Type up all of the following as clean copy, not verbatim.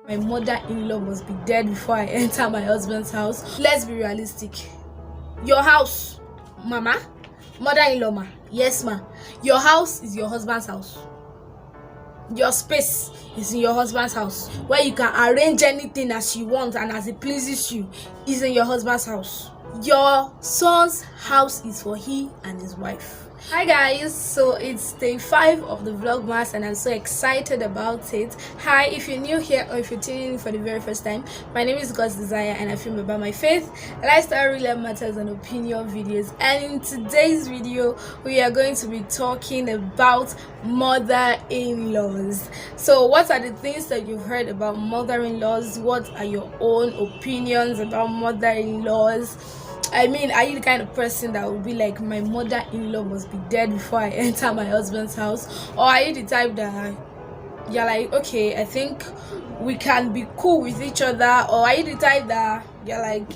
My mother-in-law must be dead before I enter my husband's house. Let's be realistic. Your house, mama, mother-in-law, ma, yes, ma. Your house is your husband's house. Your space is in your husband's house, where you can arrange anything as you want and as it pleases you is in your husband's house. Your son's house is for he and his wife. Hi guys, so it's day 5 of the Vlogmas and I'm so excited about it. Hi, if you're new here or if you're tuning in for the very first time, my name is God's Desire and I film about my faith, lifestyle, real life matters and opinion videos. And in today's video, we are going to be talking about mother-in-laws. So what are the things that you've heard about mother-in-laws? What are your own opinions about mother-in-laws? I mean, are you the kind of person that would be like, my mother-in-law must be dead before I enter my husband's house? Or are you the type that you're like, okay, I think we can be cool with each other? Or are you the type that you're like,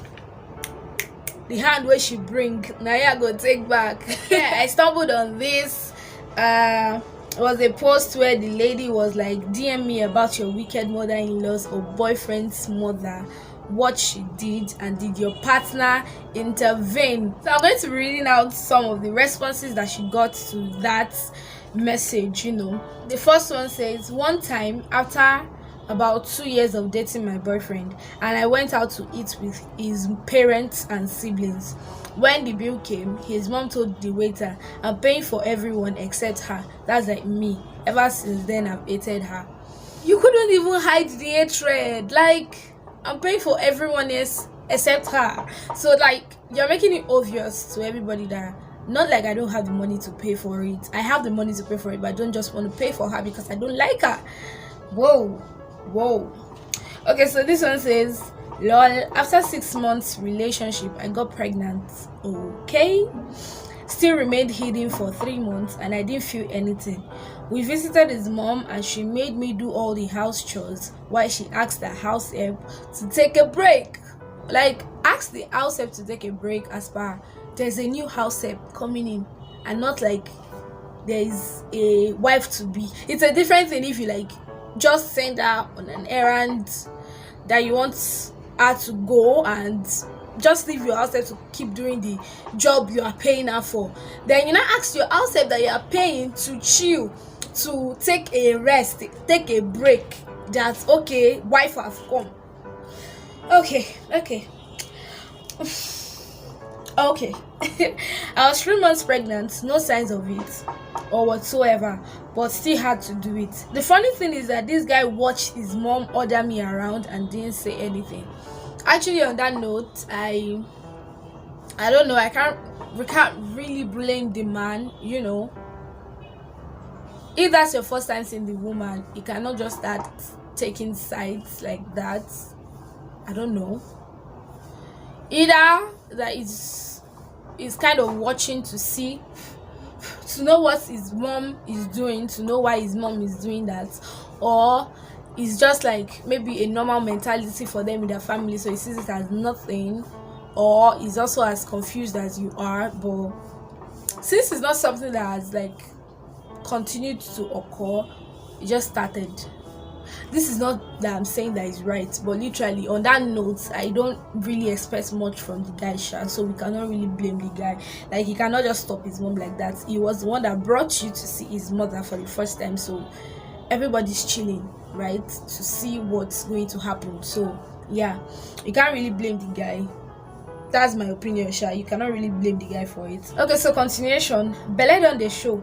the hand where she bring, now you go take back? Yeah, I stumbled on this. It was a post where the lady was like, DM me about your wicked mother-in-laws or boyfriend's mother, what she did, and did your partner intervene? So I'm going to be reading out some of the responses that she got to that message. The first one says, one time after about 2 years of dating my boyfriend, and I went out to eat with his parents and siblings. When the bill came, his mom told the waiter, I'm paying for everyone except her. That's like me. Ever since then, I've hated her. You couldn't even hide the hatred. Like, I'm paying for everyone else except her. So like, you're making it obvious to everybody that not like I don't have the money to pay for it. I have the money to pay for it, but I don't just want to pay for her because I don't like her. Whoa. Okay, so this one says, lol, after 6 months relationship I got pregnant. Okay, still remained hidden for 3 months and I didn't feel anything. We visited his mom and she made me do all the house chores while she asked the house help to take a break. Like, ask the house help to take a break as per there's a new house help coming in, and not like there is a wife to be. It's a different thing if you like just send her on an errand that you want her to go and just leave your house help to keep doing the job you are paying her for. Then you now ask your house help that you are paying to chill, to take a rest, take a break. That's okay, wife has come. Okay. I was 3 months pregnant, no signs of it or whatsoever, but still had to do it. The funny thing is that this guy watched his mom order me around and didn't say anything. Actually, on that note, I don't know, we can't really blame the man. If that's your first time seeing the woman, you cannot just start taking sides like that. I don't know, either that is kind of watching to see, to know what his mom is doing, to know why his mom is doing that, or it's just like maybe a normal mentality for them in their family, so he sees it as nothing, or he's also as confused as you are. But since it's not something that has like continued to occur, it just started. This is not that I'm saying that is right, but literally on that note, I don't really expect much from the guy, so we cannot really blame the guy. Like, he cannot just stop his mom like that. He was the one that brought you to see his mother for the first time, so everybody's chilling, right, to see what's going to happen. So yeah, you can't really blame the guy. That's my opinion, you cannot really blame the guy for it. Okay, so continuation. Belle on the show,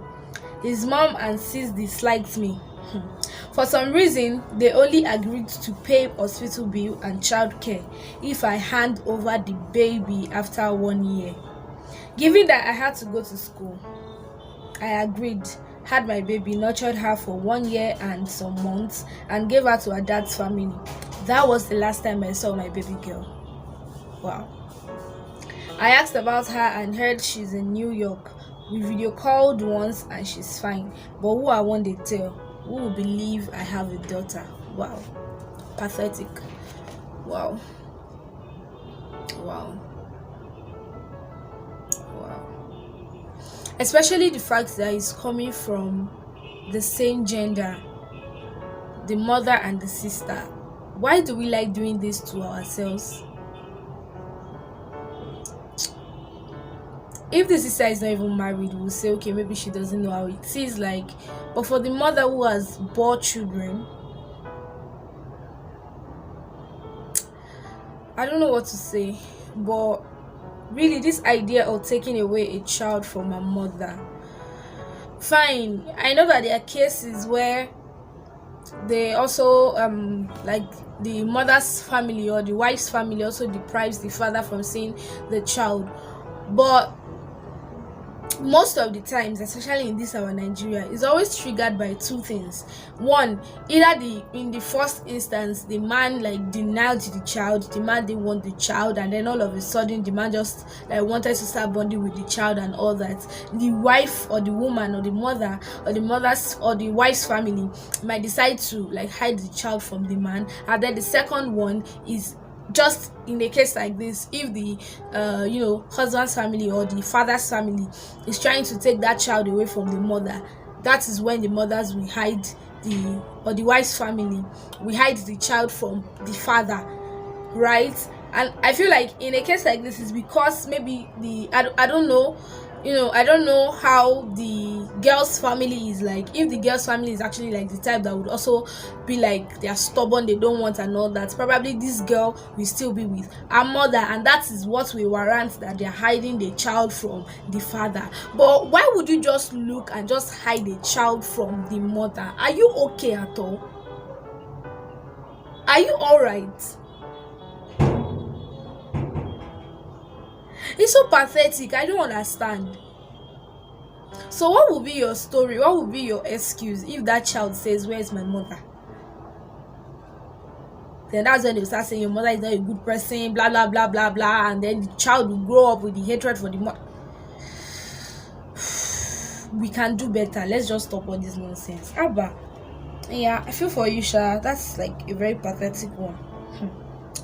his mom and sis disliked me. For some reason, they only agreed to pay hospital bill and childcare if I hand over the baby after 1 year. Given that I had to go to school, I agreed, had my baby, nurtured her for 1 year and some months, and gave her to her dad's family. That was the last time I saw my baby girl. Wow. I asked about her and heard she's in New York. We video called once and she's fine. But who I want to tell? Who will believe I have a daughter? Wow. Pathetic. Wow. Especially the fact that it's coming from the same gender, the mother and the sister. Why do we like doing this to ourselves? If the sister is not even married, we'll say, okay, maybe she doesn't know how it is like. But for the mother who has bore children, I don't know what to say. But really, this idea of taking away a child from a mother, fine, I know that there are cases where they also like the mother's family or the wife's family also deprives the father from seeing the child. But most of the times, especially in this our Nigeria, is always triggered by two things. One, either in the first instance the man like denied the child, the man didn't want the child, and then all of a sudden the man just like wanted to start bonding with the child and all that. The wife or the woman or the mother or the mother's or the wife's family might decide to like hide the child from the man. And then the second one is just in a case like this, if the husband's family or the father's family is trying to take that child away from the mother, that is when the mothers will hide the wife's family will hide the child from the father, right? And I feel like in a case like this is because maybe I don't know, I don't know how the girl's family is like. If the girl's family is actually like the type that would also be like they are stubborn, they don't want and all that, probably this girl will still be with her mother, and that is what will warrant that they are hiding the child from the father. But why would you just look and just hide a child from the mother? Are you okay at all? Are you all right? It's so pathetic. I don't understand. So what will be your story? What will be your excuse if that child says, "Where is my mother?" Then that's when they start saying your mother is not a good person, blah blah blah blah blah, and then the child will grow up with the hatred for the mother. We can do better. Let's just stop all this nonsense. Abba, yeah, I feel for you, Sha. That's like a very pathetic one.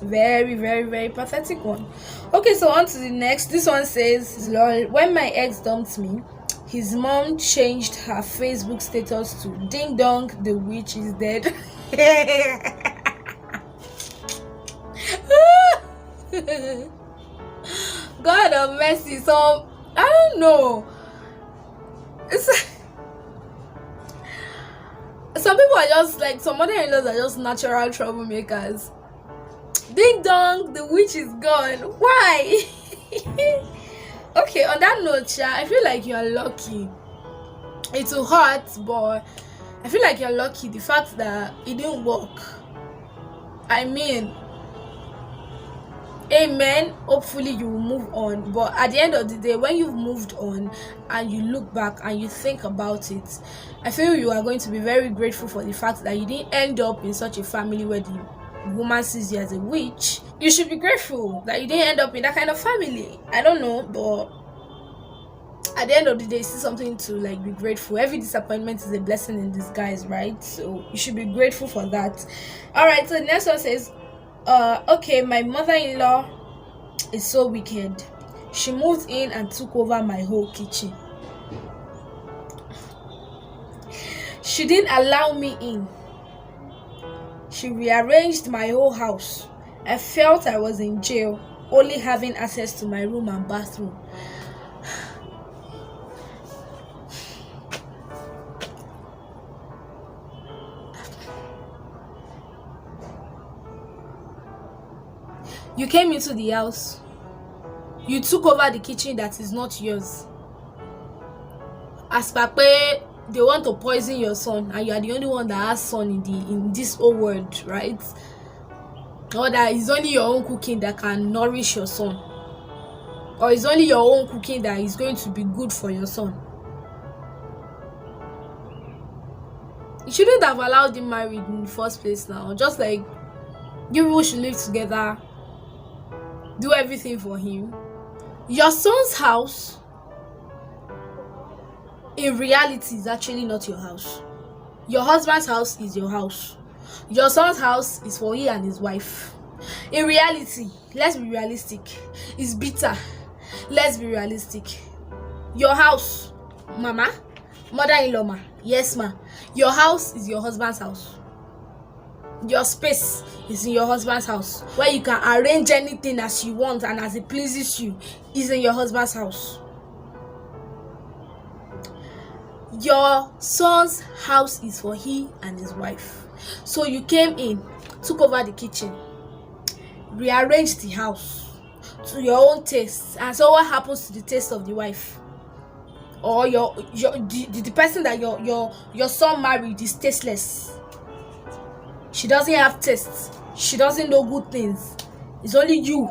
Very, very, very pathetic one. Okay, so on to the next. This one says, "Lol, when my ex dumped me, his mom changed her Facebook status to Ding Dong, the witch is dead." God of mercy. So I don't know. Some people are just like, some mother-in-laws are just natural troublemakers. Ding dong, the witch is gone. Why? Okay, on that note, Sha, I feel like you are lucky. It will hurt, but I feel like you're lucky. The fact that it didn't work. I mean, amen. Hopefully you will move on. But at the end of the day, when you've moved on and you look back and you think about it, I feel you are going to be very grateful for the fact that you didn't end up in such a family where the woman sees you as a witch. You should be grateful that you didn't end up in that kind of family. I don't know, but at the end of the day, it's something to like be grateful. Every disappointment is a blessing in disguise, right? So you should be grateful for that. All right, so the next one says, okay, my mother-in-law is so wicked. She moved in and took over my whole kitchen. She didn't allow me in. She rearranged my whole house. I felt I was in jail, only having access to my room and bathroom. You came into the house. You took over the kitchen that is not yours. As Pape, they want to poison your son, and you are the only one that has son in this whole world, right? Or that it's only your own cooking that can nourish your son, or it's only your own cooking that is going to be good for your son. You shouldn't have allowed him married in the first place. Now, just like you people should live together, do everything for him. Your son's house in reality is actually not your house. Your husband's house is your house. Your son's house is for he and his wife. In reality, let's be realistic. It's bitter. Let's be realistic. Your house, mama, mother-in-law, ma, yes ma, your house is your husband's house. Your space is in your husband's house, where you can arrange anything as you want and as it pleases you is in your husband's house. Your son's house is for he and his wife. So you came in, took over the kitchen, rearranged the house to your own taste, and so what happens to the taste of the wife? Or the person that your son married is tasteless. She doesn't have taste. She doesn't know good things. It's only you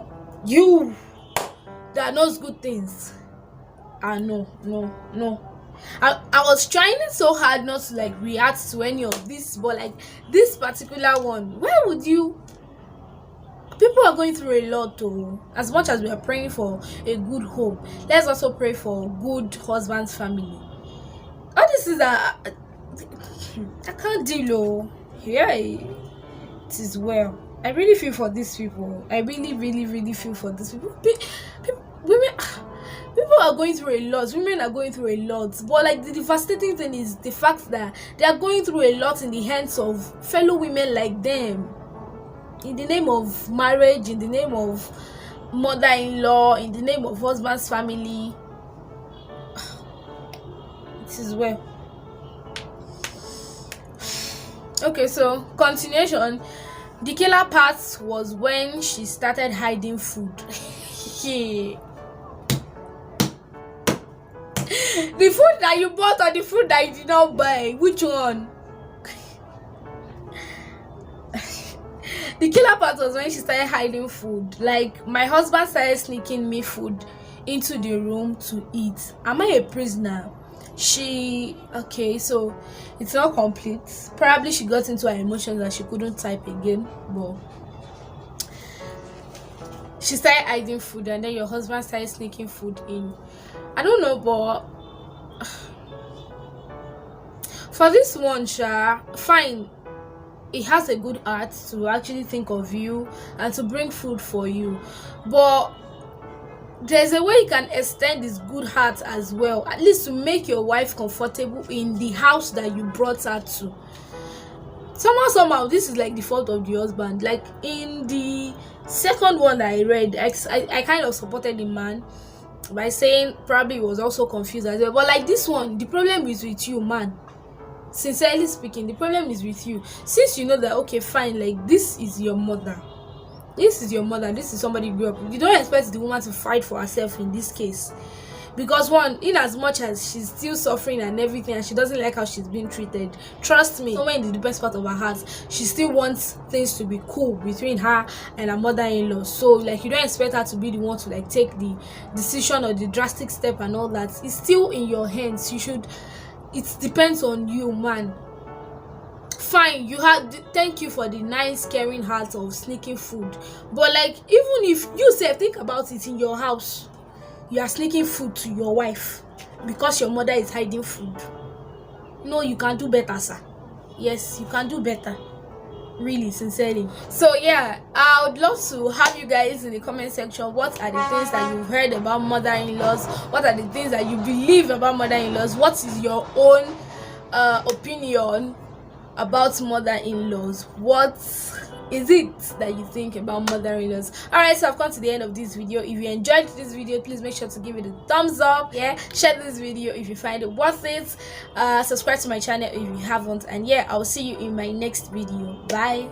that knows good things. No. I was trying so hard not to like react to any of this, but like this particular one, where would you? People are going through a lot though. As much as we are praying for a good home, let's also pray for good husband's family. All this is I can't deal. Oh, yeah, it is well. I really feel for these people. I really feel for these people. Women, people are going through a lot. Women are going through a lot. But like the devastating thing is the fact that they are going through a lot in the hands of fellow women like them. In the name of marriage, in the name of mother-in-law, in the name of husband's family. It is well. Okay, so continuation. The killer part was when she started hiding food. The food that you bought or the food that you did not buy, which one? The killer part was when she started hiding food. Like, my husband started sneaking me food into the room to eat. Am I a prisoner? Okay, so it's not complete. Probably she got into her emotions and she couldn't type again, but she started hiding food, and then your husband started sneaking food in. I don't know, but for this one, fine. It has a good heart to actually think of you and to bring food for you, but there's a way you can extend this good heart as well, at least to make your wife comfortable in the house that you brought her to. Somehow this is like the fault of the husband. Like in the second one that I read, I kind of supported the man by saying probably he was also confused as well, but like this one, the problem is with you, man. Sincerely speaking, the problem is with you. Since you know that, okay, fine, like this is your mother, this is somebody you grew up with, you don't expect the woman to fight for herself in this case, because one, in as much as she's still suffering and everything and she doesn't like how she's being treated, trust me, somewhere in the best part of her heart she still wants things to be cool between her and her mother-in-law. So like, you don't expect her to be the one to like take the decision or the drastic step and all that. It's still in your hands. It depends on you, man. Fine, thank you for the nice caring heart of sneaking food, but like, even if you say, think about it, in your house you are sneaking food to your wife because your mother is hiding food. No, you can do better, sir. Yes, you can do better, really, sincerely. So yeah, I would love to have you guys in the comment section. What are the things that you've heard about mother-in-laws? What are the things that you believe about mother-in-laws? What is your own opinion about mother-in-laws? What is it that you think about mother-in-laws? Alright, so I've come to the end of this video. If you enjoyed this video, please make sure to give it a thumbs up. Yeah, share this video if you find it worth it. Subscribe to my channel if you haven't, and yeah, I'll see you in my next video. Bye.